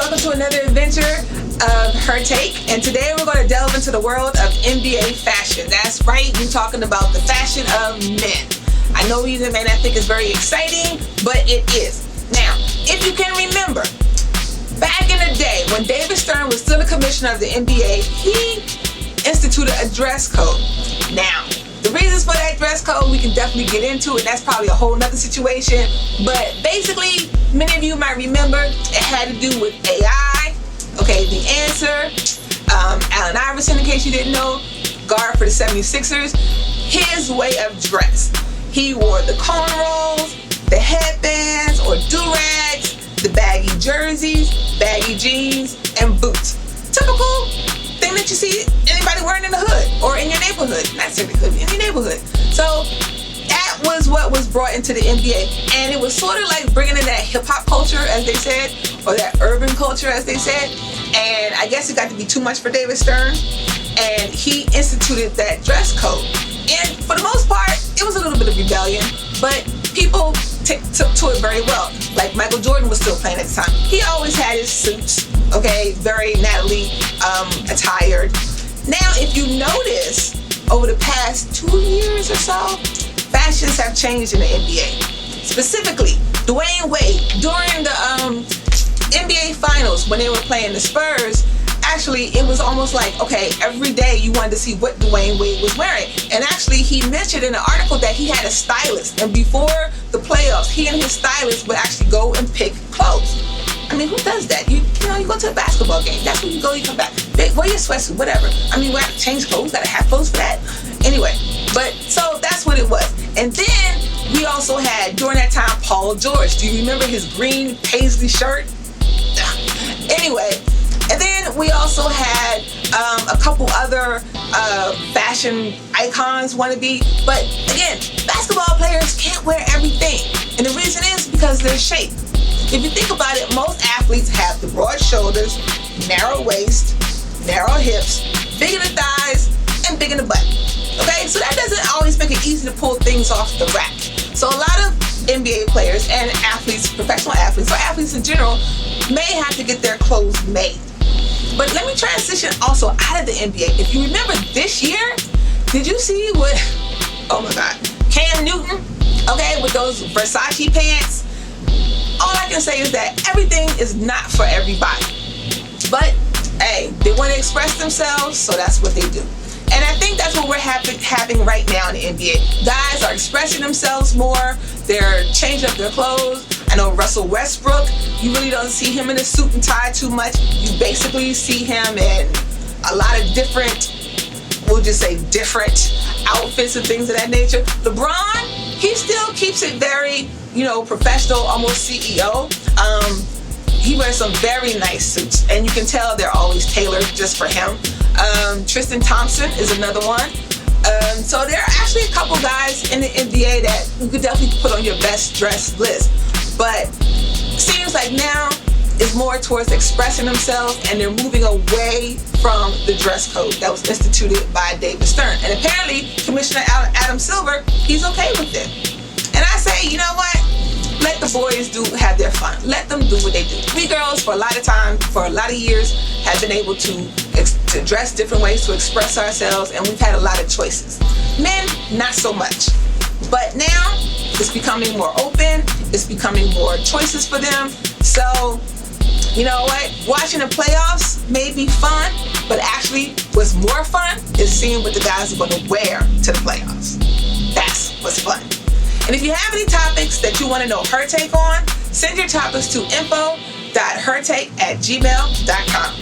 welcome to another adventure of Her Take. And today we're going to delve into the world of NBA fashion. That's right, we're talking about the fashion of men. I know you may not think it's very exciting, but it is. Now, if you can remember, back in the day when David Stern was still the commissioner of the NBA, he instituted a dress code. Now, the reasons for that dress code we can definitely get into, and that's probably a whole nother situation. But basically, many of you might remember it had to do with AI. Okay, the answer, Allen Iverson, in case you didn't know, guard for the 76ers, his way of dress. He wore the cornrows, the headbands or do-rags, the baggy jerseys, baggy jeans, and boots. Typical thing that you see anybody wearing in the hood or in your neighborhood. Not necessarily hood, in your neighborhood. So that was what was brought into the NBA, and it was sort of like bringing in that hip-hop culture, as they said, or that urban culture, as they said. And I guess it got to be too much for David Stern, and he instituted that dress code. And for the most part, it was a little bit of rebellion, but people took to it very well. Like Michael Jordan was still playing at the time. He always had his suits, okay, very nattily attired. Now, if you notice, over the past 2 years or so, fashions have changed in the NBA. Specifically, Dwayne Wade, during the NBA Finals, when they were playing the Spurs, actually, it was almost like, okay, every day you wanted to see what Dwayne Wade was wearing. And actually, he mentioned in an article that he had a stylist. And before the playoffs, he and his stylist would actually go and pick clothes. I mean, who does that? You go to a basketball game. That's when you go, you come back. Wear your sweatsuit, whatever. I mean, we have to change clothes. Got to have clothes for that. Anyway, but so that's what it was. And then we also had, during that time, Paul George. Do you remember his green paisley shirt? Anyway, and then we also had a couple other fashion icons wannabe. But again, basketball players can't wear everything. And the reason is because their shape. If you think about it, most athletes have the broad shoulders, narrow waist, narrow hips, big in the thighs, and big in the butt. Okay, so that doesn't always make it easy to pull things off the rack. So a lot of NBA players and athletes, professional athletes, or athletes in general, may have to get their clothes made. But let me transition also out of the NBA. If you remember this year, did you see what, oh my God, Cam Newton, okay, with those Versace pants? All I can say is that everything is not for everybody. But, hey, they want to express themselves, so that's what they do. And I think that's what we're having right now in the NBA. Guys are expressing themselves more. They're changing up their clothes. I know Russell Westbrook, you really don't see him in a suit and tie too much. You basically see him in a lot of different, we'll just say different outfits and things of that nature. LeBron, he still keeps it very, professional, almost CEO. He wears some very nice suits, and you can tell they're always tailored just for him. Tristan Thompson is another one. So there are actually a couple guys in the NBA that you could definitely put on your best dressed list. But it seems like now is more towards expressing themselves, and they're moving away from the dress code that was instituted by David Stern. And apparently, Commissioner Adam Silver, he's okay with it. And I say, you know what? Let the boys have their fun. Let them do what they do. We girls, for a lot of time, for a lot of years, have been able to dress different ways, to express ourselves, and we've had a lot of choices. Men, not so much. But now, it's becoming more open. It's becoming more choices for them. So, you know what? Watching the playoffs may be fun, but actually, what's more fun is seeing what the guys are going to wear to the playoffs. That's what's fun. And if you have any topics that you want to know her take on, send your topics to info.hertake@gmail.com.